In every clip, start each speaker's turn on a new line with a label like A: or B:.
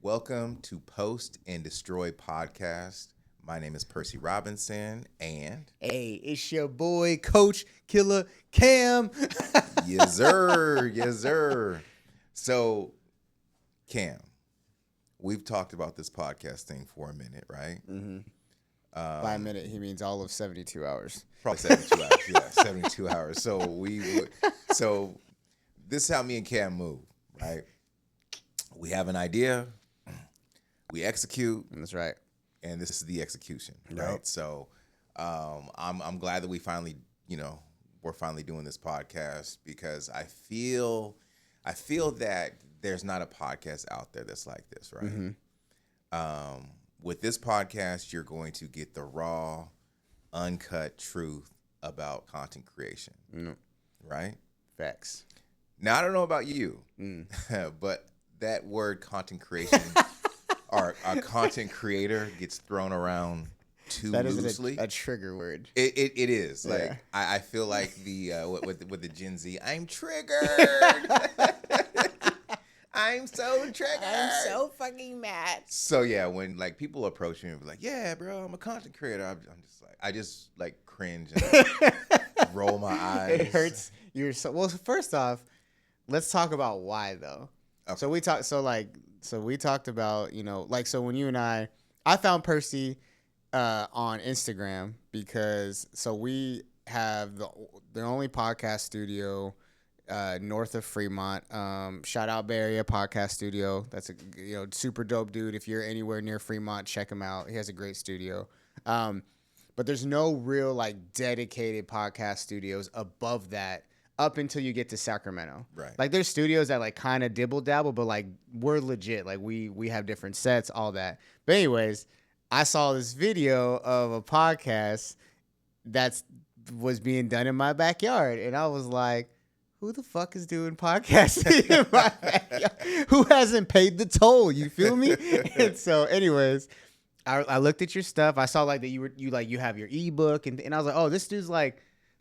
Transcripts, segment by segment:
A: Welcome to PostNDestroy podcast. My name is Percy Robinson, and
B: Hey, it's your boy, Coach Killer Cam.
A: yes sir. So, Cam, we've talked about this podcast thing for a minute, right?
B: Mm-hmm. By a minute, he means all of 72 hours.
A: Probably 72 hours. Yeah, 72 hours. So this is how me and Cam move, right? We have an idea, we execute,
B: That's right.
A: and this is the execution,
B: Yep.
A: right? So I'm glad that we're finally doing this podcast because I feel that there's not a podcast out there that's like this, right?
B: Mm-hmm.
A: With this podcast, you're going to get the raw, uncut truth about content creation, right?
B: Facts.
A: Now I don't know about you, but that word content creation or a content creator gets thrown around too loosely.
B: A trigger word.
A: It is.
B: Yeah.
A: Like I feel like the with the Gen Z, I'm triggered. I'm so triggered.
B: I'm so fucking mad.
A: So yeah, when like people approach me and be like, "Yeah, bro, I'm a content creator," I'm just like cringe and roll my eyes.
B: It hurts. Well. First off, let's talk about why though.
A: Okay.
B: So we talked. So we talked about so when you and I found Percy on Instagram because we have the only podcast studio north of Fremont. Shout out Bay Area Podcast Studio. That's a super dope dude. If you're anywhere near Fremont, check him out. He has a great studio. But there's no real dedicated podcast studios above that up until you get to Sacramento.
A: Right.
B: Like there's studios that kind of dibble dabble, but we're legit. Like we have different sets, all that. But anyways, I saw this video of a podcast that was being done in my backyard, and I was like, who the fuck is doing podcasting in my backyard? Who hasn't paid the toll? You feel me? And so, anyways, I looked at your stuff. I saw that you have your ebook, and I was like, oh, this dude's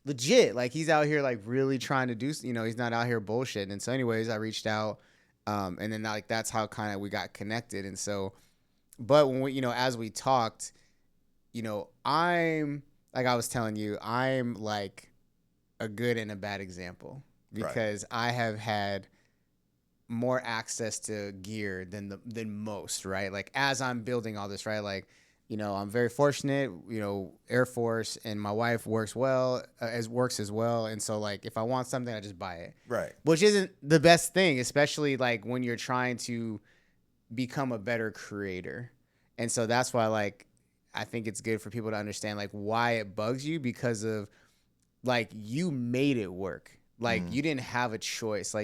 B: legit. He's out here really trying to do. He's not out here bullshitting. And so, anyways, I reached out, and then that's how kind of we got connected. And so, but when we as we talked, I'm like I was telling you, I'm like a good and a bad example. Because I have had more access to gear than most, right? As I'm building all this, right? I'm very fortunate, Air Force, and my wife works as well. And so if I want something, I just buy it.
A: Right.
B: Which isn't the best thing, especially when you're trying to become a better creator. And so that's why I think it's good for people to understand why it bugs you, because of you made it work. You didn't have a choice, so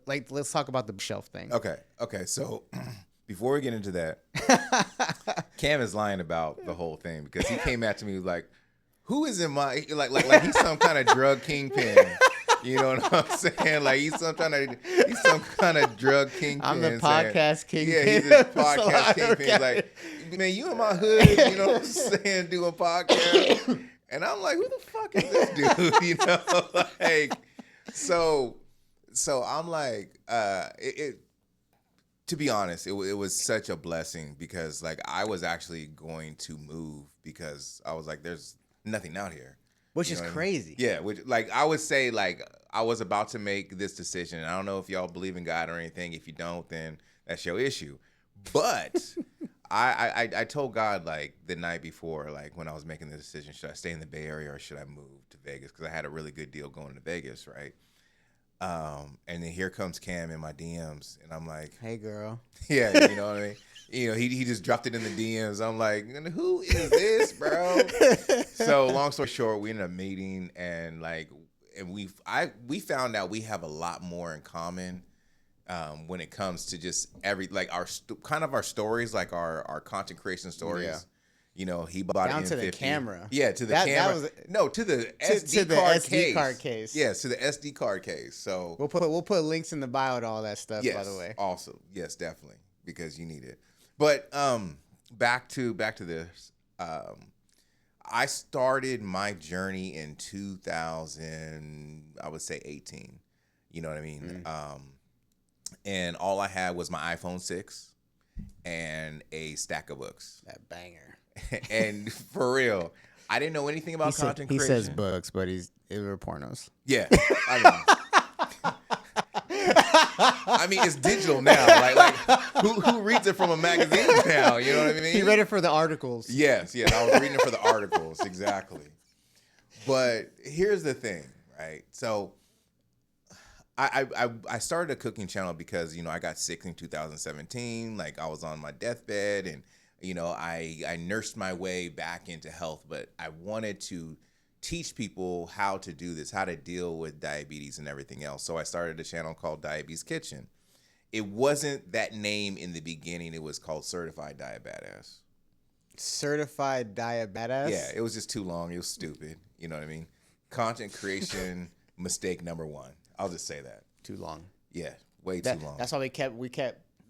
B: let's talk about the shelf thing.
A: Okay. So before we get into that, Cam is lying about the whole thing because he came at me like, who is in my like he's some kind of drug kingpin. You know what I'm saying? He's some kind of drug kingpin.
B: I'm the podcast kingpin.
A: Yeah, he's a podcast kingpin. Man, you in my hood, you know what I'm saying, doing podcasts. And I'm like, who the fuck is this dude? So I'm like, to be honest, it was such a blessing because I was actually going to move because I was like, there's nothing out here.
B: Which is crazy.
A: Yeah, which I would say I was about to make this decision. And I don't know if y'all believe in God or anything. If you don't, then that's your issue. But I told God the night before, when I was making the decision, should I stay in the Bay Area or should I move to Vegas? Because I had a really good deal going to Vegas, right? And then here comes Cam in my DMs, and I'm like,
B: hey girl.
A: Yeah, you know what I mean? He just dropped it in the DMs. I'm like, who is this, bro? So long story short, we ended up meeting, and we found out we have a lot more in common. When it comes to just our stories, our content creation stories. Yeah. He bought
B: down
A: an M50.
B: To the camera.
A: Yeah, to the camera. To the SD card case. Yes, to the SD card case. So
B: we'll put links in the bio to all that stuff.
A: Yes,
B: by the way.
A: Also, yes, definitely, because you need it. But back to this. I started my journey in 2000. I would say 18. You know what I mean? And all I had was my iPhone 6. and a stack of books.
B: That banger.
A: And for real, I didn't know anything about content
B: He
A: creation.
B: says books, but it were pornos.
A: Yeah. I mean, it's digital now. Like who reads it from a magazine now? You know what I mean?
B: He read it for the articles.
A: Yes. I was reading it for the articles. Exactly. But here's the thing, right? So I started a cooking channel because, I got sick in 2017. Like, I was on my deathbed, and, I nursed my way back into health, but I wanted to teach people how to do this, how to deal with diabetes and everything else. So I started a channel called Diabetes Kitchen. It wasn't that name in the beginning. It was called Certified Diabadass.
B: Certified Diabadass?
A: Yeah, it was just too long. It was stupid. You know what I mean? Content creation mistake number one. I'll just say that.
B: Too long.
A: Yeah, way too long.
B: That's why we kept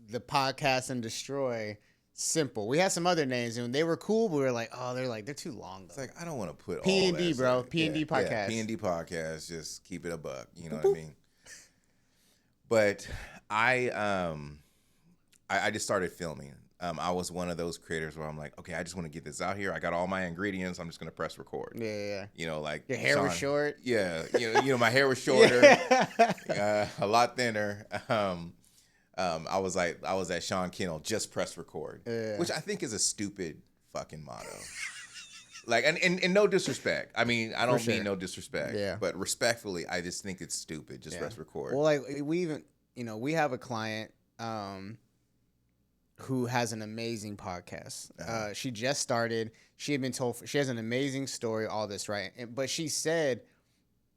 B: the PostNDestroy simple. We had some other names and they were cool, but we were like, they're too long though.
A: It's like, I don't want to put
B: P&D,
A: all that.
B: bro. P&D podcast.
A: Yeah, P&D podcast. Just keep it a buck. You know what I mean? But I just started filming. I was one of those creators where I'm like, okay, I just want to get this out here. I got all my ingredients. I'm just gonna press record.
B: Yeah.
A: Like
B: your hair was short.
A: Yeah. My hair was shorter, a lot thinner. I was at Sean Kennel, just press record, which I think is a stupid fucking motto. Like, and no disrespect. I mean, I don't mean no disrespect.
B: Yeah.
A: But respectfully, I just think it's stupid. Just press record.
B: Well, like we even, we have a client who has an amazing podcast. She just started. She had been told she has an amazing story. All this, right? But she said,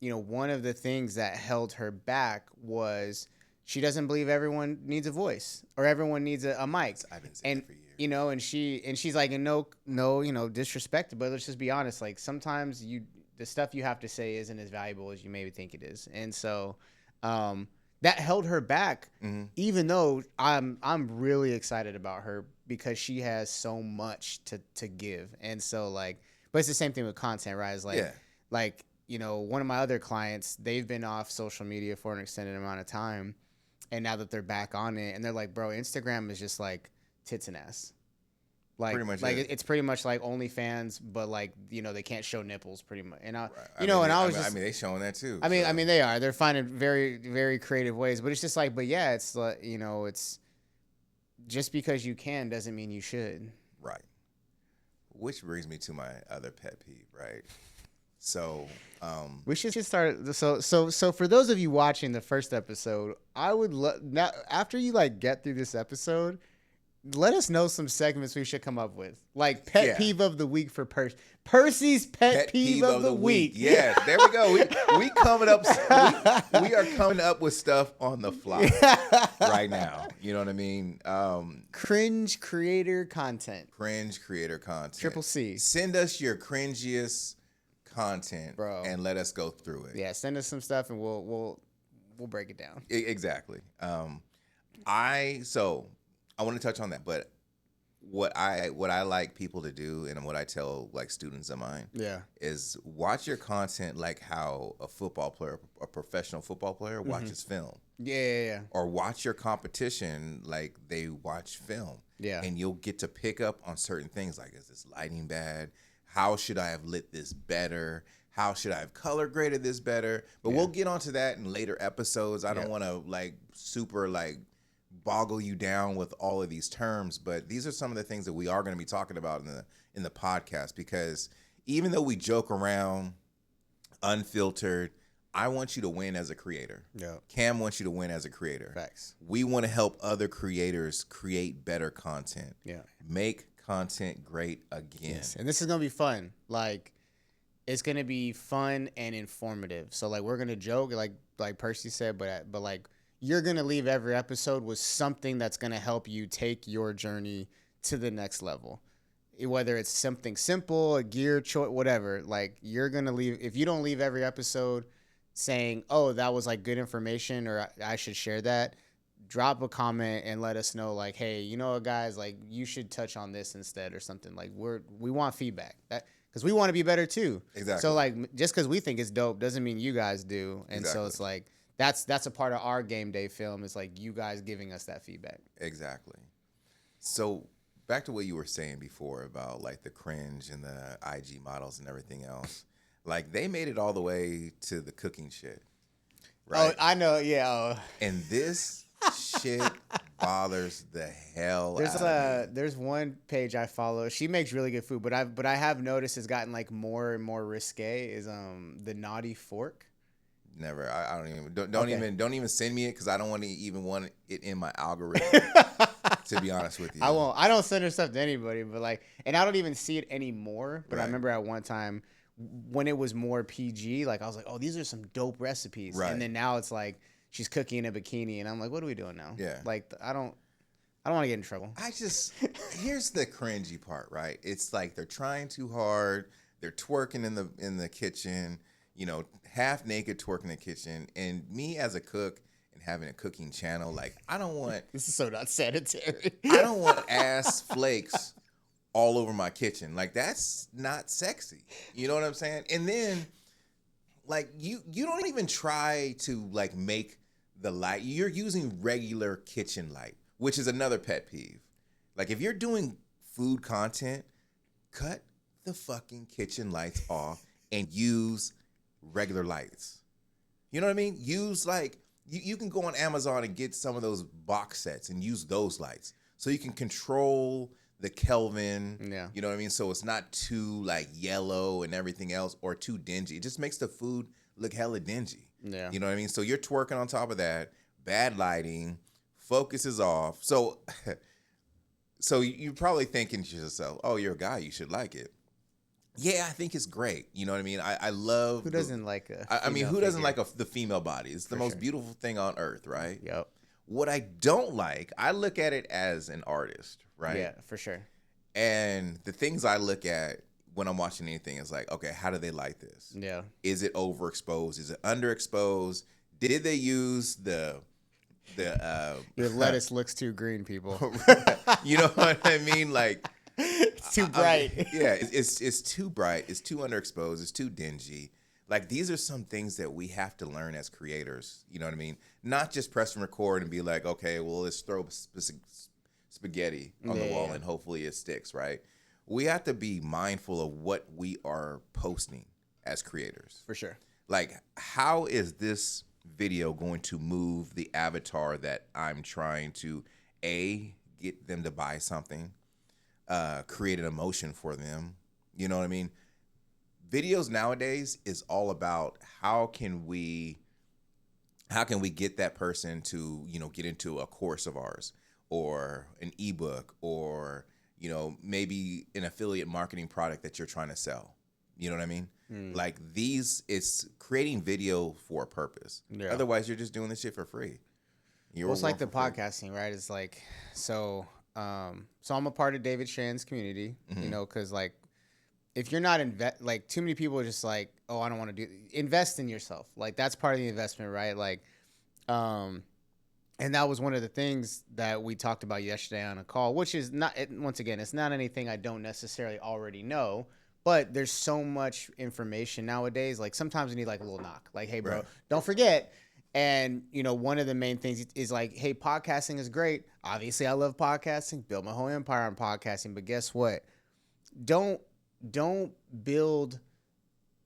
B: one of the things that held her back was she doesn't believe everyone needs a voice or everyone needs a mic.
A: I've been saying that for years.
B: And she's like, and no, disrespect, but let's just be honest. Like sometimes the stuff you have to say isn't as valuable as you maybe think it is, and so that held her back. Mm-hmm. Even though I'm really excited about her because she has so much to give, and so but it's the same thing with content, right? It's one of my other clients, they've been off social media for an extended amount of time. And now that they're back on it, and they're like, bro, Instagram is just like tits and ass. Pretty much it's pretty much like OnlyFans, but they can't show nipples pretty much. And
A: they showing that too.
B: I mean they are. They're finding very, very creative ways, but it's just it's like, it's just because you can doesn't mean you should.
A: Right. Which brings me to my other pet peeve, right? So
B: we should start. So for those of you watching the first episode, I would now after you get through this episode, let us know some segments we should come up with, like pet peeve of the week for Percy's pet peeve of the week.
A: Yeah, there we go. We coming up. We are coming up with stuff on the fly right now. You know what I mean?
B: Cringe creator content.
A: Cringe creator content.
B: Triple C.
A: Send us your cringiest content,
B: bro,
A: and let us go through it.
B: Yeah, send us some stuff and we'll break it down.
A: Exactly. I want to touch on that, but what I like people to do, and what I tell students of mine, is watch your content like how a professional football player watches film.
B: Yeah.
A: Or watch your competition like they watch film.
B: Yeah.
A: And you'll get to pick up on certain things like, is this lighting bad? How should I have lit this better? How should I have color graded this better? But we'll get onto that in later episodes. I don't want to super boggle you down with all of these terms, but these are some of the things that we are going to be talking about in the podcast, because even though we joke around, unfiltered, I want you to win as a creator.
B: Yeah.
A: Cam wants you to win as a creator.
B: Facts.
A: We want to help other creators create better content.
B: Yeah.
A: Make content great again.
B: Yes. And this is going to be fun. It's going to be fun and informative. So we're going to joke like Percy said, but you're going to leave every episode with something that's going to help you take your journey to the next level. Whether it's something simple, a gear choice, whatever, you're going to leave. If you don't leave every episode saying, oh, that was good information, or I should share that, drop a comment and let us know, hey, guys, you should touch on this instead or something. We want feedback, because we want to be better too.
A: Exactly.
B: So just because we think it's dope doesn't mean you guys do. And so it's that's a part of our game day film, is you guys giving us that feedback.
A: Exactly. So back to what you were saying before about like the cringe and the IG models and everything else. Like they made it all the way to the cooking shit,
B: Oh,
A: right?
B: I know. Yeah.
A: And this shit bothers the hell
B: There's
A: out of me.
B: there's one page I follow. She makes really good food, but I have noticed it's gotten like more and more risque. Is the naughty fork?
A: Never. I don't even.
B: Okay.
A: Don't even send me it because I don't want to even want it in my algorithm. To be honest with you.
B: I won't. I don't send her stuff to anybody, but like, and I don't even see it anymore. But I
A: Right.
B: remember at one time when it was more PG, like I was like, oh, these are some dope recipes.
A: Right.
B: And then now it's like she's cooking in a bikini, and I'm like, what are we doing now?
A: Yeah.
B: Like I don't want to get in trouble.
A: Here's the cringy part, right? It's like they're trying too hard. They're twerking in the kitchen, half naked twerking in the kitchen. And me as a cook and having a cooking channel, like I don't want
B: This is so not sanitary.
A: ass flakes all over my kitchen. Like that's not sexy. You know what I'm saying? And then like you don't even try to like make the light. You're using regular kitchen light, which is another pet peeve. Like if you're doing food content, cut the fucking kitchen lights off and use regular lights. You know what I mean? Use like you can go on Amazon and get some of those box sets and use those lights so you can control the Kelvin.
B: Yeah.
A: You know what I mean? So it's not too like yellow and everything else or too dingy. It just makes the food look hella dingy.
B: Yeah.
A: You know what I mean? So you're twerking on top of that, bad lighting, focus is off. So you're probably thinking to yourself, oh, you're a guy, you should like it. Yeah, I think it's great. You know what I mean? I love.
B: Who doesn't like a?
A: I mean,
B: female
A: who doesn't
B: figure?
A: like the female body? It's the
B: For
A: most
B: sure.
A: beautiful thing on earth, right?
B: Yep.
A: What I don't like, I look at it as an artist, right?
B: Yeah, for sure.
A: And the things I look at when I'm watching anything is like, okay, how do they light this?
B: Yeah.
A: Is it overexposed? Is it underexposed? Did they use the
B: Your lettuce looks too green, people.
A: you know what I mean? Like
B: It's too bright.
A: yeah, it's too bright. It's too underexposed. It's too dingy. Like these are some things that we have to learn as creators. You know what I mean? Not just press and record and be like, okay, well, let's throw spaghetti on the wall and hopefully it sticks, right? We have to be mindful of what we are posting as creators.
B: For sure.
A: Like, how is this video going to move the avatar that I'm trying to get them to buy something? Create an emotion for them. You know what I mean? Videos nowadays is all about how can we get that person to, get into a course of ours or an ebook or, maybe an affiliate marketing product that you're trying to sell. You know what I mean? Like it's creating video for a purpose.
B: Yeah.
A: Otherwise, you're just doing this shit for free.
B: Well, it's like the podcasting, right? It's like so I'm a part of David Shan's community, because like if you're not like too many people are just like, oh, I don't want to invest in yourself. Like that's part of the investment, right? Like, and that was one of the things that we talked about yesterday on a call, which is not, once again, it's not anything I don't necessarily already know, but there's so much information nowadays. Like sometimes you need like a little knock, like, hey, bro,
A: Right.
B: don't forget. And, one of the main things is like, hey, podcasting is great. Obviously, I love podcasting, built my whole empire on podcasting. But guess what? Don't build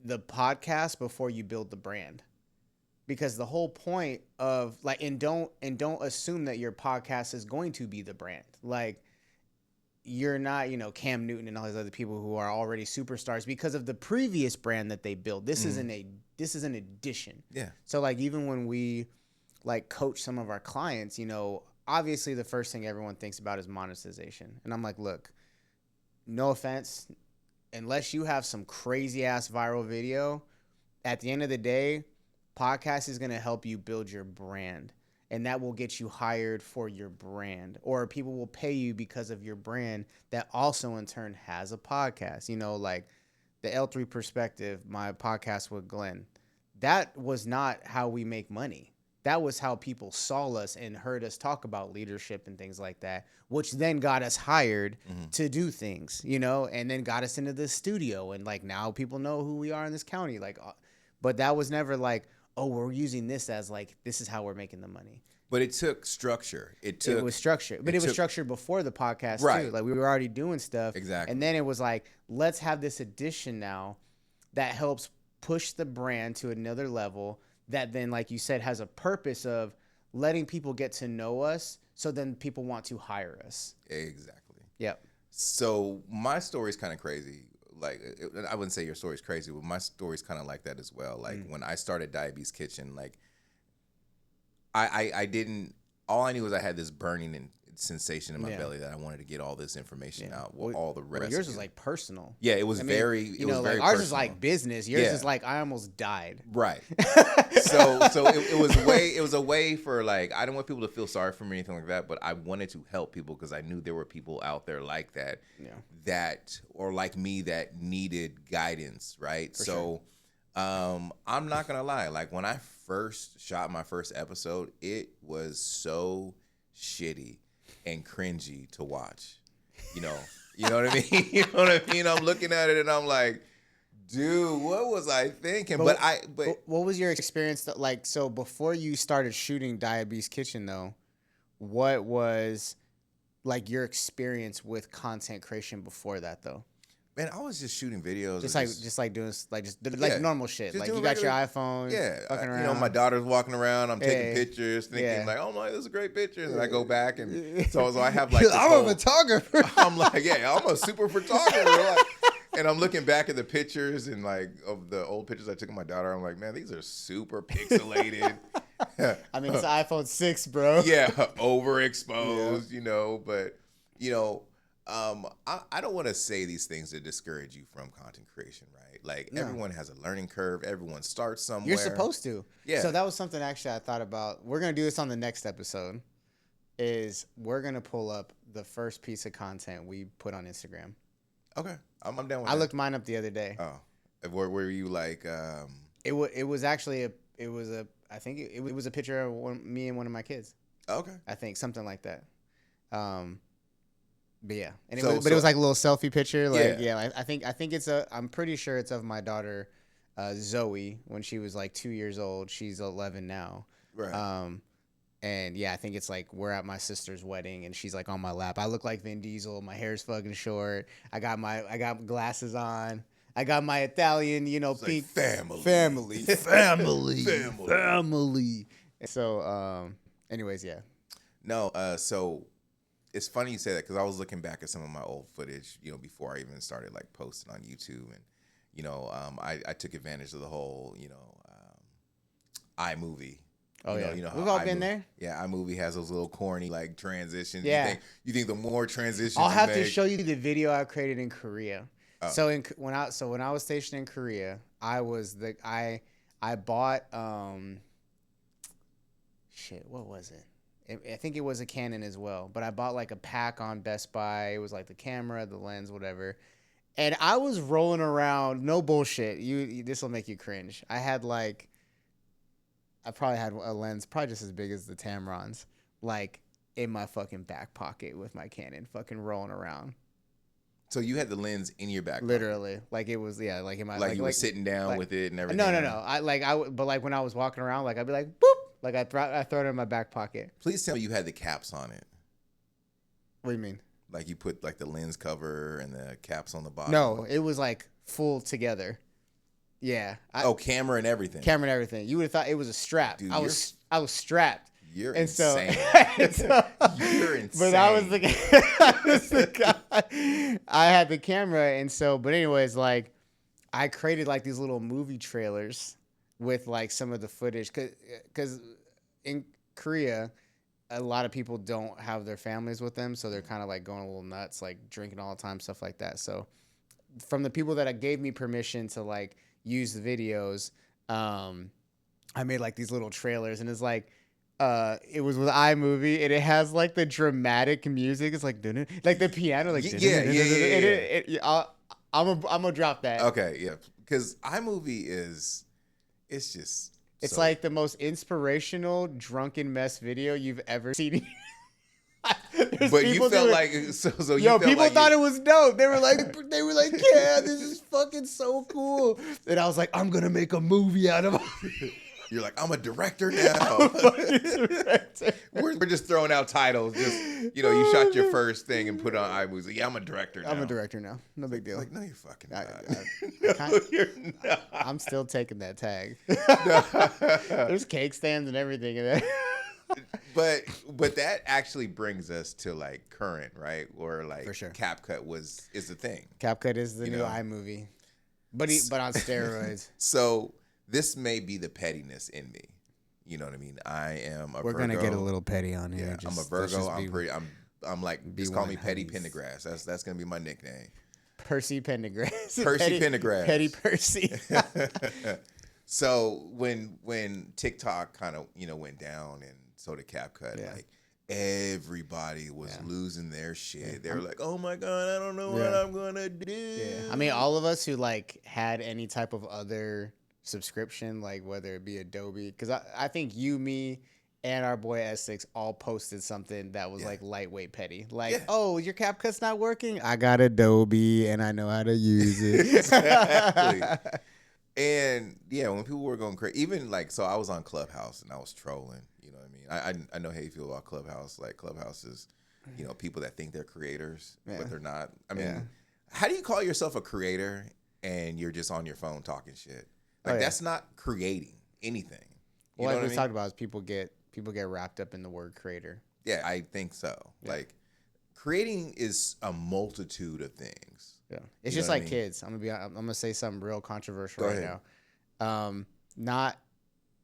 B: the podcast before you build the brand. Because the whole point of like, and don't assume that your podcast is going to be the brand. Like, you're not, Cam Newton and all these other people who are already superstars because of the previous brand that they built. This is an addition.
A: Yeah.
B: So like even when we like coach some of our clients, obviously the first thing everyone thinks about is monetization. And I'm like, look, no offense, unless you have some crazy ass viral video, at the end of the day, podcast is going to help you build your brand. And that will get you hired for your brand, or people will pay you because of your brand that also in turn has a podcast. Like the L3 Perspective, my podcast with Glenn, that was not how we make money. That was how people saw us and heard us talk about leadership and things like that, which then got us hired to do things, and then got us into the studio. And like now people know who we are in this county. Like, but that was never like, oh, we're using this as like, this is how we're making the money.
A: But it took structure. It
B: was structured, but it was structured before the podcast too. Like we were already doing stuff,
A: exactly.
B: And then it was like, let's have this addition now that helps push the brand to another level. That then, like you said, has a purpose of letting people get to know us, so then people want to hire us.
A: Exactly.
B: Yep.
A: So my story is kind of crazy. Like, I wouldn't say your story's crazy, but my story's kind of like that as well. Like when I started Diabetes Kitchen, like I didn't. All I knew was I had this burning sensation in my belly that I wanted to get all this information out. Well, all the rest.
B: Yours was like personal.
A: Yeah, it was very. It was very
B: like ours
A: personal.
B: is like business. Yours is like I almost died.
A: Right. so it was a way. It was a way for like I didn't want people to feel sorry for me or anything like that, but I wanted to help people because I knew there were people out there like that.
B: Yeah.
A: That or like me that needed guidance. Right. For sure. I'm not gonna lie. Like when I first shot my first episode, it was so shitty and cringy to watch. You know what I mean? You know what I mean? I'm looking at it and I'm like, dude, what was I thinking? But
B: what was your experience like? So before you started shooting Diabetes Kitchen, though, what was like your experience with content creation before that, though?
A: Man, I was just shooting videos.
B: Just like doing normal shit. Like you got your iPhone.
A: Yeah.
B: Fucking around.
A: You know, my daughter's walking around. I'm taking pictures, thinking like, oh my, this is a great picture. And then I go back and so I have like
B: I'm a photographer.
A: I'm like, yeah, I'm a super photographer. Like, and I'm looking back at the pictures and like of the old pictures I took of my daughter. I'm like, man, these are super pixelated.
B: I mean, it's an iPhone 6, bro.
A: Yeah, overexposed, you know, but you know. I don't want to say these things to discourage you from content creation, right? Like everyone has a learning curve. Everyone starts somewhere.
B: You're supposed to.
A: Yeah.
B: So that was something actually I thought about. We're going to do this on the next episode. Is we're going to pull up the first piece of content we put on Instagram.
A: Okay. I'm down with that.
B: I looked mine up the other day.
A: Oh. Were you like...
B: It was actually I think it was a picture of me and one of my kids.
A: Okay.
B: I think something like that. But yeah, and it was like a little selfie picture. Like I think I'm pretty sure it's of my daughter, Zoe, when she was like 2 years old. She's 11 now.
A: Right.
B: And yeah, I think it's like we're at my sister's wedding and she's like on my lap. I look like Vin Diesel. My hair's fucking short. I got glasses on. I got my Italian, pink
A: family.
B: So, anyways, yeah.
A: No. So. It's funny you say that because I was looking back at some of my old footage, before I even started like posting on YouTube, and I took advantage of the whole, iMovie.
B: Oh
A: yeah,
B: we've all been there.
A: Yeah, iMovie has those little corny like transitions.
B: Yeah,
A: you think the more transitions.
B: I'll have to show you the video I created in Korea.
A: Oh.
B: So when I was stationed in Korea, I bought what was it? I think it was a Canon as well, but I bought like a pack on Best Buy. It was like the camera, the lens, whatever. And I was rolling around, no bullshit. This will make you cringe. I probably had a lens probably just as big as the Tamrons, like in my fucking back pocket with my Canon, fucking rolling around.
A: So you had the lens in your back pocket?
B: Literally, like it was, like in my
A: like you were sitting down with it and everything.
B: No. But like when I was walking around, like I'd be like boop. Like I throw it in my back pocket.
A: Please tell me you had the caps on it.
B: What do you mean?
A: Like you put like the lens cover and the caps on the bottom?
B: No, it was like full together. Yeah.
A: Camera and everything.
B: Camera and everything. You would have thought it was a strap.
A: Dude,
B: I was strapped.
A: You're
B: insane.
A: You're insane.
B: But I was the guy. I had the camera, and so. But anyways, like I created like these little movie trailers with like some of the footage, because in Korea, a lot of people don't have their families with them, so they're kind of like going a little nuts, like drinking all the time, stuff like that. So from the people that gave me permission to like use the videos, I made like these little trailers, and it's like it was with iMovie, and it has like the dramatic music. It's like the piano, like
A: yeah.
B: I'm gonna drop that.
A: Okay, yeah, because iMovie is. It's
B: like the most inspirational drunken mess video you've ever seen.
A: But you felt like
B: people thought it was dope. They were like, yeah, this is fucking so cool. And I was like, I'm gonna make a movie out of it.
A: You're like, I'm a director now.
B: I'm a fucking director.
A: We're just throwing out titles. Just, you shot your first thing and put on iMovie. Like, yeah, I'm a director now.
B: I'm a director now. No big deal.
A: Like, no, you're fucking not.
B: No,
A: you're not.
B: I'm still taking that tag. There's cake stands and everything in there.
A: But that actually brings us to like current, right? Or like
B: For sure.
A: CapCut is the thing.
B: CapCut is the new iMovie, but on steroids.
A: So this may be the pettiness in me. You know what I mean? I am a
B: We're
A: Virgo.
B: gonna get a little petty on here.
A: Yeah, I'm a Virgo. I'm like, just call me Petty Pendergrass. That's gonna be my nickname.
B: Percy Pendergrass.
A: Percy Pendergrass.
B: Petty Percy.
A: So when TikTok kind of went down and so did CapCut, like everybody was losing their shit. They were like, "Oh my god, I don't know what I'm gonna do."
B: Yeah, I mean, all of us who like had any type of other subscription, like whether it be Adobe, because I think you, me, and our boy S6 all posted something that was like lightweight petty. Like, oh, your CapCut's not working? I got Adobe and I know how to use it.
A: Exactly. And yeah, when people were going crazy, even like, so I was on Clubhouse and I was trolling. You know what I mean? I know how you feel about Clubhouse. Like Clubhouse is, people that think they're creators, but they're not. I mean, how do you call yourself a creator and you're just on your phone talking shit? Like that's not creating anything. You
B: well,
A: know
B: like
A: what
B: we talked about, is people get wrapped up in the word creator.
A: Yeah, I think so. Yeah. Like creating is a multitude of things.
B: Yeah, it's just like kids. I'm gonna say something real controversial now. Not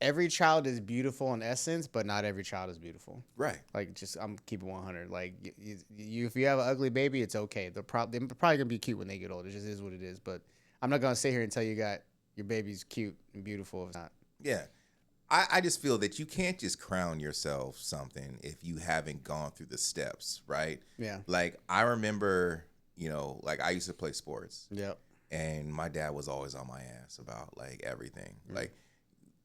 B: every child is beautiful in essence, but not every child is beautiful. Right. Like, just I'm keeping 100. Like, you if you have an ugly baby, it's okay. They're probably gonna be cute when they get older. It just is what it is. But I'm not gonna sit here and tell you your baby's cute and beautiful if it's not.
A: Yeah. I just feel that you can't just crown yourself something if you haven't gone through the steps, right? Yeah. Like, I remember, like I used to play sports. Yep. And my dad was always on my ass about like everything. Mm-hmm. Like,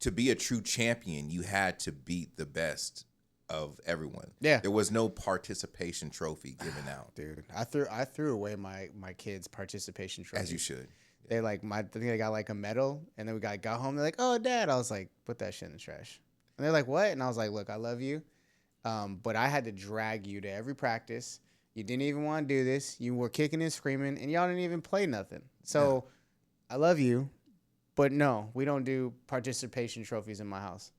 A: to be a true champion, you had to beat the best of everyone. Yeah. There was no participation trophy given out.
B: Dude, I threw away my kids' participation trophy.
A: As you should.
B: They like I think they got like a medal, and then we got home. They're like, "Oh, Dad!" I was like, "Put that shit in the trash." And they're like, "What?" And I was like, "Look, I love you, but I had to drag you to every practice. You didn't even want to do this. You were kicking and screaming, and y'all didn't even play nothing. So, I love you, but no, we don't do participation trophies in my house."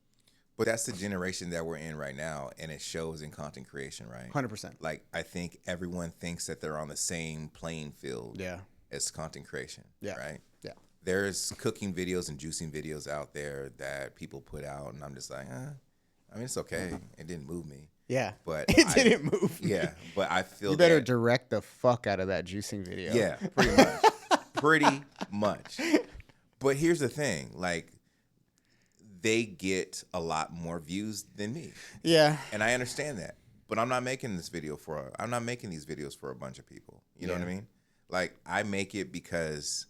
A: But that's the generation that we're in right now, and it shows in content creation, right?
B: 100%.
A: Like, I think everyone thinks that they're on the same playing field. Yeah. As content creation, right? Yeah. There's cooking videos and juicing videos out there that people put out, and I'm just like, I mean, it's okay. It didn't move me. Yeah. But
B: it didn't move me.
A: Yeah, but I feel
B: you better direct the fuck out of that juicing video.
A: Yeah, pretty much. Pretty much. But here's the thing, like, they get a lot more views than me. Yeah. And I understand that. But I'm not making these videos for a bunch of people. You know what I mean? Like, I make it because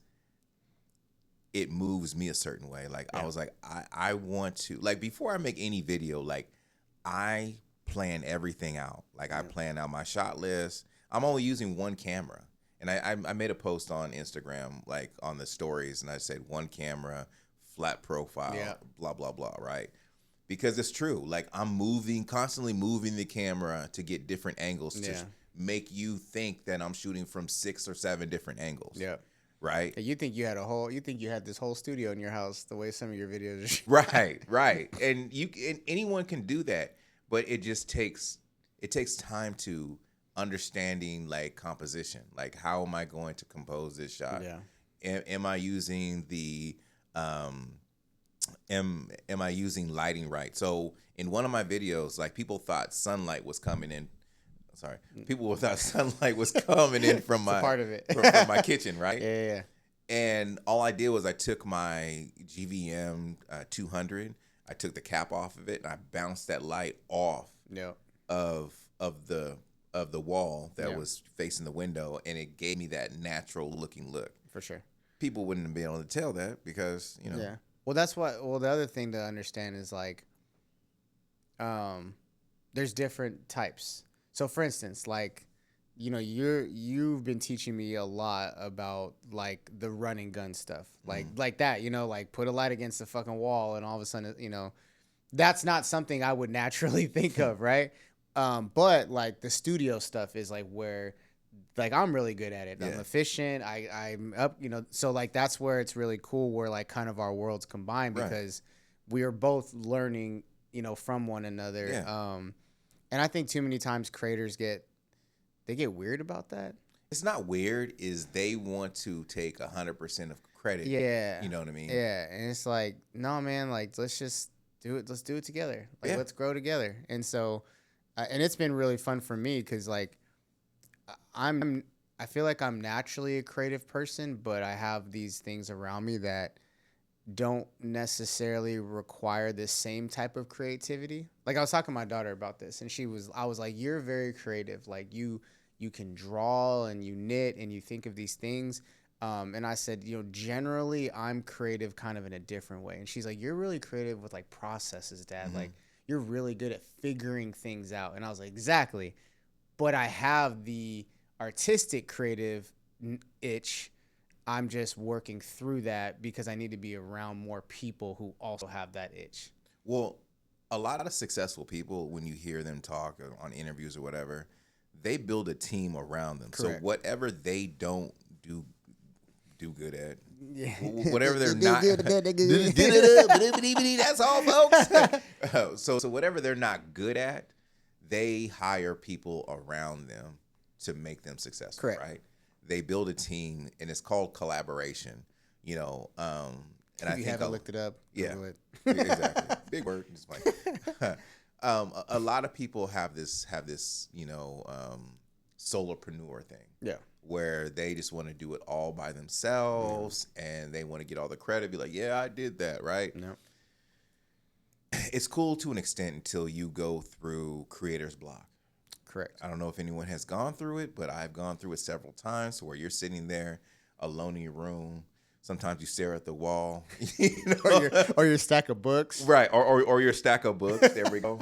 A: it moves me a certain way. Like, I was like, I want to, like, before I make any video, like, I plan everything out. Like, I plan out my shot list. I'm only using one camera. And I made a post on Instagram, like, on the stories, and I said one camera, flat profile, blah, blah, blah, right? Because it's true. Like, I'm constantly moving the camera to get different angles to make you think that I'm shooting from 6 or 7 different angles. Yeah. Right?
B: You think you had this whole studio in your house the way some of your videos are shooting.
A: Right. And anyone can do that, but it takes time to understanding like composition. Like, how am I going to compose this shot? Yeah. Am I using the am I using lighting right? So in one of my videos, like, people thought sunlight was coming in. People thought sunlight was coming in from my
B: part of it.
A: from my kitchen, right?
B: Yeah.
A: And all I did was I took my GVM 200, I took the cap off of it, and I bounced that light off of the wall that was facing the window, and it gave me that natural looking look.
B: For sure.
A: People wouldn't be able to tell that because,
B: Yeah. Well, the other thing to understand is like, there's different types. So, for instance, like, you've been teaching me a lot about like the run and gun stuff, like that, like put a light against the fucking wall and all of a sudden, that's not something I would naturally think of, right? But like the studio stuff is like where like I'm really good at it. I'm efficient. I'm up, so like that's where it's really cool where like kind of our worlds combine because we are both learning, from one another.
A: Yeah.
B: And I think too many times creators get weird about that.
A: It's not weird, is they want to take 100% of credit.
B: Yeah.
A: You know what I mean?
B: Yeah. And it's like, no, man, like let's just do it. Let's do it together. Like let's grow together. And so, and it's been really fun for me because like I feel like I'm naturally a creative person, but I have these things around me that don't necessarily require the same type of creativity. Like I was talking to my daughter about this and I was like, you're very creative. Like you can draw and you knit and you think of these things. And I said, generally I'm creative kind of in a different way. And she's like, you're really creative with like processes, Dad. Like you're really good at figuring things out. And I was like, exactly. But I have the artistic creative itch. I'm just working through that because I need to be around more people who also have that itch.
A: Well, a lot of successful people, when you hear them talk on interviews or whatever, they build a team around them. Correct. So whatever they don't do good at, whatever they're not, that's all, folks. So whatever they're not good at, they hire people around them to make them successful. Correct. Right? They build a team, and it's called collaboration. And I haven't
B: looked it up.
A: Yeah, exactly. Big word. Just like, a lot of people have this solopreneur thing. Yeah, where they just want to do it all by themselves, and they want to get all the credit. Be like, yeah, I did that, right? No. It's cool to an extent until you go through creator's block. Correct. I don't know if anyone has gone through it, but I've gone through it several times where you're sitting there alone in your room. Sometimes you stare at the wall.
B: Or your stack of books.
A: Right, or your stack of books. There we go.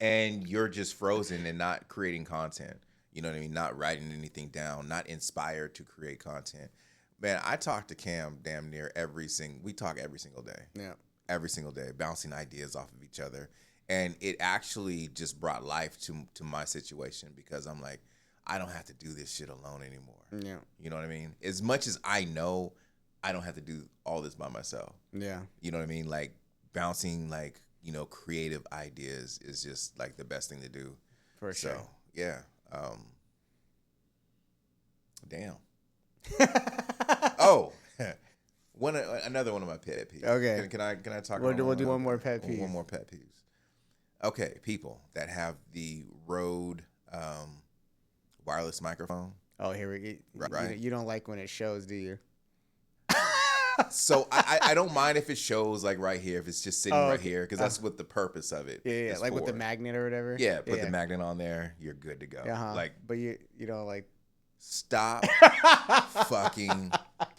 A: And you're just frozen and not creating content. You know what I mean? Not writing anything down, not inspired to create content. Man, I talk to Cam damn near we talk every single day. Yeah. Every single day, bouncing ideas off of each other. And it actually just brought life to my situation because I'm like, I don't have to do this shit alone anymore. Yeah. You know what I mean? As much as I know, I don't have to do all this by myself. Yeah. You know what I mean? Like bouncing like, creative ideas is just like the best thing to do. For sure. So, yeah. Damn. Oh. Another one of my pet peeves. Okay. Can I talk about
B: we'll do one more pet peeve.
A: One more pet peeves. Okay, people that have the Rode wireless microphone.
B: Oh, here we go. Right. You don't like when it shows, do you?
A: So I don't mind if it shows like right here, if it's just sitting right here, because that's what the purpose of it.
B: Yeah, like with the magnet or whatever.
A: Yeah, put the magnet on there, you're good to go. Like,
B: but you don't like.
A: Stop fucking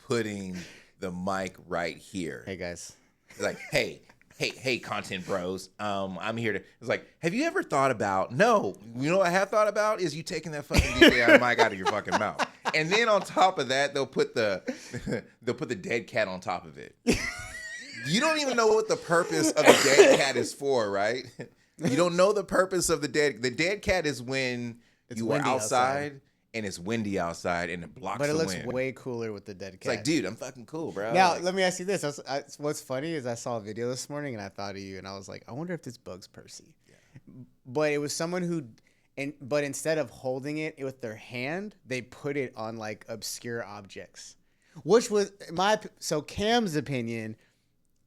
A: putting the mic right here.
B: Hey guys.
A: Like, hey, content bros. I'm here to. It's like, have you ever thought about? No, what I have thought about is you taking that fucking DJI mic out of your fucking mouth, and then on top of that, they'll put the dead cat on top of it. You don't even know what the purpose of the dead cat is for, right? You don't know the purpose of the dead. The dead cat is when you are outside. And it's windy outside, and it blocks the wind.
B: But it looks way cooler with the dead cat.
A: It's like, dude, I'm fucking cool, bro.
B: Now, let me ask you this. What's funny is I saw a video this morning, and I thought of you, and I was like, I wonder if this bugs Percy. Yeah. But it was someone who, but instead of holding it with their hand, they put it on, like, obscure objects. Which was, Cam's opinion,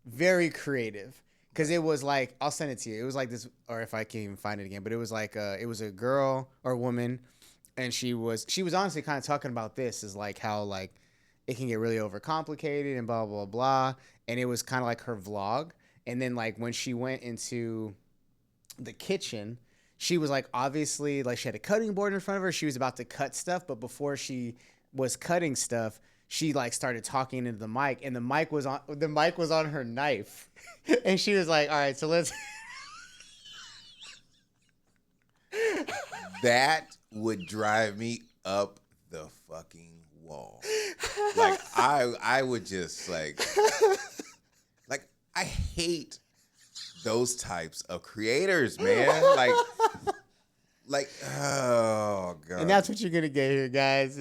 B: very creative. Because it was like, I'll send it to you. It was like this, or if I can even find it again, but it was like, it was a girl or woman. And she was honestly kind of talking about this is like how like it can get really overcomplicated and blah, blah, blah. And it was kind of like her vlog. And then like when she went into the kitchen, she was like, obviously like she had a cutting board in front of her. She was about to cut stuff. But before she was cutting stuff, she like started talking into the mic and the mic was on her knife. And she was like, all right, so let's.
A: That would drive me up the fucking wall. Like I would just like I hate those types of creators, man. Like oh god.
B: And that's what you're gonna get here, guys.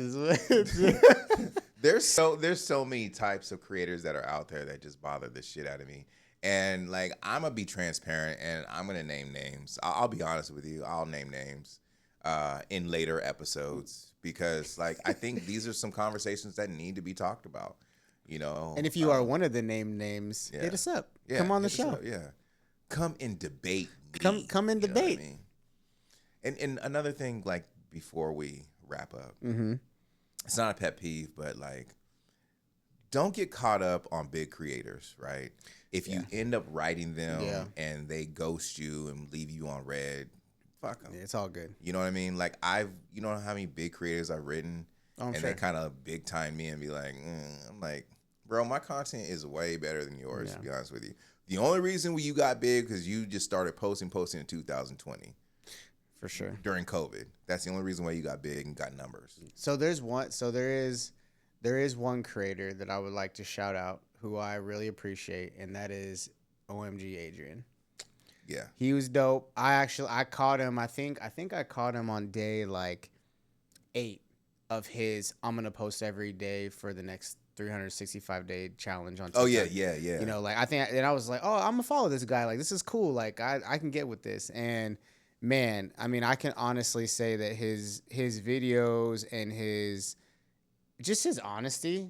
A: There's so many types of creators that are out there that just bother the shit out of me. And like I'm gonna be transparent and I'm gonna name names. I'll be honest with you. I'll name names in later episodes because like I think these are some conversations that need to be talked about. You know.
B: And if you are one of the named names, hit us up.
A: Yeah,
B: come on the show.
A: Come and debate.
B: Come and debate.
A: What I mean? And another thing, like before we wrap up, it's not a pet peeve, but like, don't get caught up on big creators, right? If you end up writing them and they ghost you and leave you on red, fuck them.
B: Yeah, it's all good.
A: You know what I mean? Like you know how many big creators I've written, they kind of big time me and be like, I'm like, bro, my content is way better than yours. To be honest with you, the only reason you got big because you just started posting in 2020.
B: For sure.
A: During COVID. That's the only reason why you got big and got numbers.
B: So there is one creator that I would like to shout out who I really appreciate, and that is OMG Adrian.
A: Yeah.
B: He was dope. I caught him, I think I caught him on day like 8 of his I'm gonna post every day for the next 365-day challenge on TikTok.
A: Oh yeah.
B: You know, like I was like, oh, I'm gonna follow this guy. Like this is cool. Like I can get with this. And man, I mean, I can honestly say that his videos and his honesty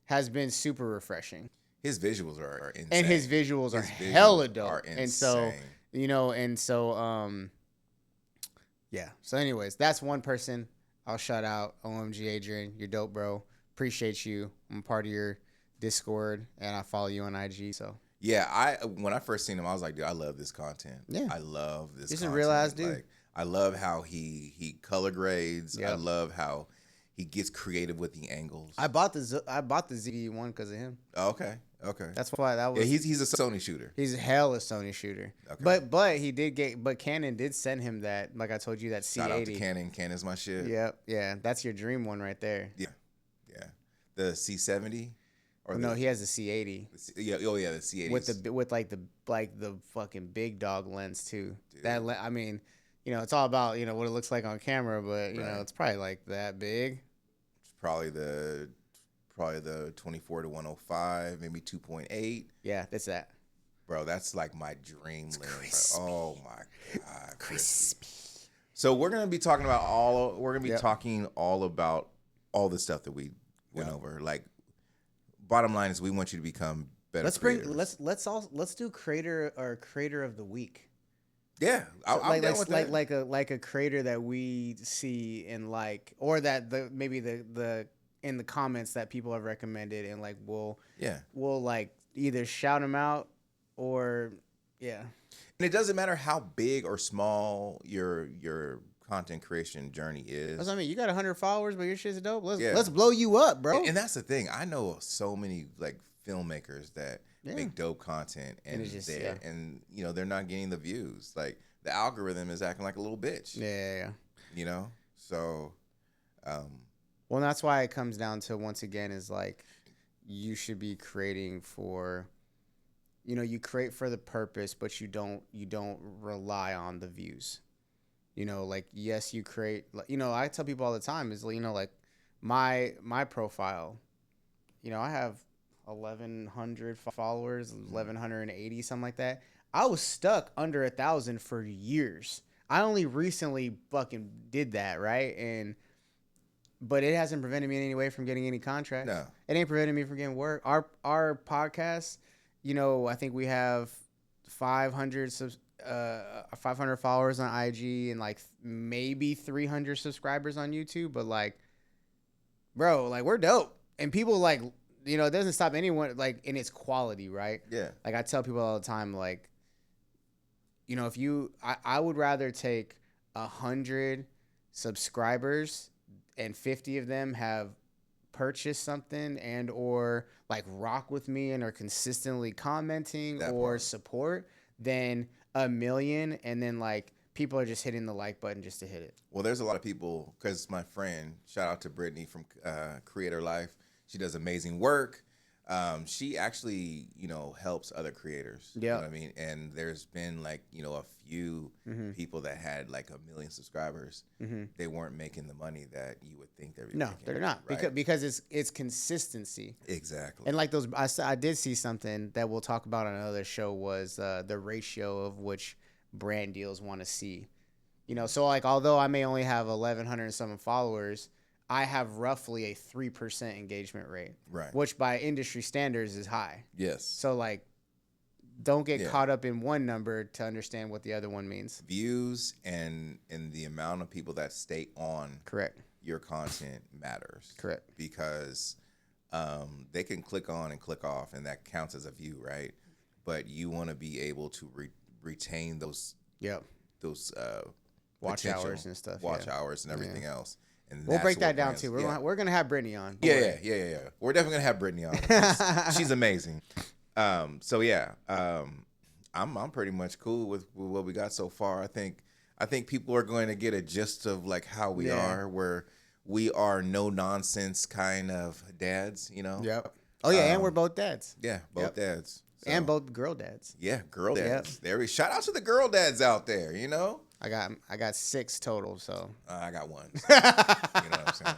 B: has been super refreshing.
A: His visuals are insane.
B: And his visuals are hella dope. And so, yeah. So anyways, that's one person I'll shout out. OMG Adrian, you're dope, bro. Appreciate you. I'm part of your Discord and I follow you on IG, so.
A: Yeah, when I first seen him, I was like, dude, I love this content.
B: Yeah.
A: I love this
B: He's
A: content.
B: a real ass dude.
A: Like, I love how he color grades.
B: Yep.
A: I love how he gets creative with the angles.
B: I bought the ZV one because of him.
A: Okay.
B: That's why that was.
A: Yeah, he's a Sony shooter.
B: He's a hell of a Sony shooter. Okay. But Canon did send him that, like I told you, that C80.
A: Shout out to Canon. Canon's my shit.
B: Yep. Yeah. That's your dream one right there.
A: Yeah. The C70.
B: No, he has the C80.
A: The C80
B: with the fucking big dog lens too. Dude. I mean, you know, it's all about what it looks like on camera, but you know, it's probably like that big.
A: It's probably the 24-105, maybe 2.8.
B: Yeah, that's that.
A: Bro, that's like my dream lens.
B: Crispy.
A: Oh my god, crispy. So we're gonna be talking about talking all about all the stuff that we went over. Like, bottom line is we want you to become better.
B: Let's do creator of the week.
A: Yeah, I'm down with that.
B: Like a creator that we see and like, or that maybe in the comments that people have recommended, and like we'll like either shout them out or And
A: it doesn't matter how big or small your content creation journey is.
B: That's what I mean. You got 100 followers, but your shit's dope. Let's blow you up, bro.
A: And that's the thing. I know so many like filmmakers that make dope content, and and they're not getting the views. Like the algorithm is acting like a little bitch.
B: Yeah.
A: You know, so.
B: Well, that's why it comes down to, once again, is like you should be creating for. You create for the purpose, but you don't rely on the views. Like, yes, you create, I tell people all the time is, like my profile, I have 1,100 followers, 1,180, something like that. I was stuck under 1,000 for years. I only recently fucking did that, right? But it hasn't prevented me in any way from getting any contracts.
A: No.
B: It ain't preventing me from getting work. Our podcast, I think we have 500 followers on IG and like maybe 300 subscribers on YouTube. But like, bro, like we're dope. And people like, it doesn't stop anyone like in its quality, right?
A: Yeah.
B: Like I tell people all the time, like, I would rather take 100 subscribers and 50 of them have purchased something and or like rock with me and are consistently commenting support than 1 million and then like people are just hitting the like button just to hit it.
A: Well, there's a lot of people, because my friend, shout out to Brittany from Creator Life. She does amazing work. She actually, helps other creators.
B: Yeah.
A: You know what I mean? And there's been like, a few people that had like 1 million subscribers. They weren't making the money that you would think they were
B: No,
A: making.
B: they're not.
A: Right?
B: Because it's consistency.
A: Exactly.
B: And like I did see something that we'll talk about on another show was the ratio of which brand deals want to see. So like although I may only have 1,100 and some followers, I have roughly a 3% engagement rate,
A: Right.
B: which by industry standards is high.
A: Yes.
B: So like, don't get caught up in one number to understand what the other one means.
A: Views and the amount of people that stay on
B: Correct.
A: your content matters.
B: Correct.
A: Because they can click on and click off, and that counts as a view, right? But you want to be able to retain those
B: watch hours and stuff.
A: Watch hours and everything else. And
B: we'll break that down too. We're gonna have Brittany on.
A: Yeah. We're definitely gonna have Brittany on. She's amazing. I'm pretty much cool with what we got so far. I think people are going to get a gist of like how we are, where we are no nonsense kind of dads.
B: Yep. Oh yeah, and we're both dads.
A: Yeah, both dads. So,
B: and both girl dads.
A: Yeah, girl dads. There we shout out to the girl dads out there.
B: I got 6 total, so
A: I got 1. You know what I'm saying?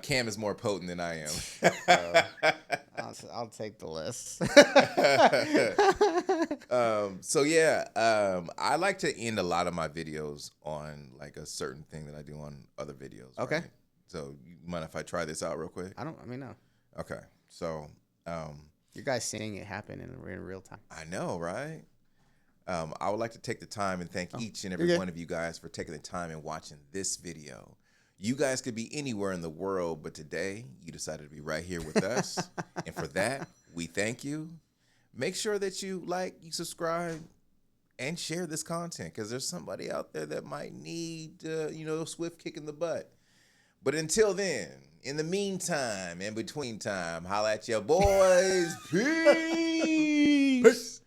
A: Cam is more potent than I am.
B: I'll take the list.
A: I like to end a lot of my videos on like a certain thing that I do on other videos.
B: Okay.
A: Right? So you mind if I try this out real quick?
B: No.
A: Okay. So
B: you guys seeing it happen in real time.
A: I know, right? I would like to take the time and thank each and every one of you guys for taking the time and watching this video. You guys could be anywhere in the world, but today you decided to be right here with us. And for that, we thank you. Make sure that you like, you subscribe, and share this content, because there's somebody out there that might need, a swift kick in the butt. But until then, in the meantime, in between time, holla at your boys. Peace.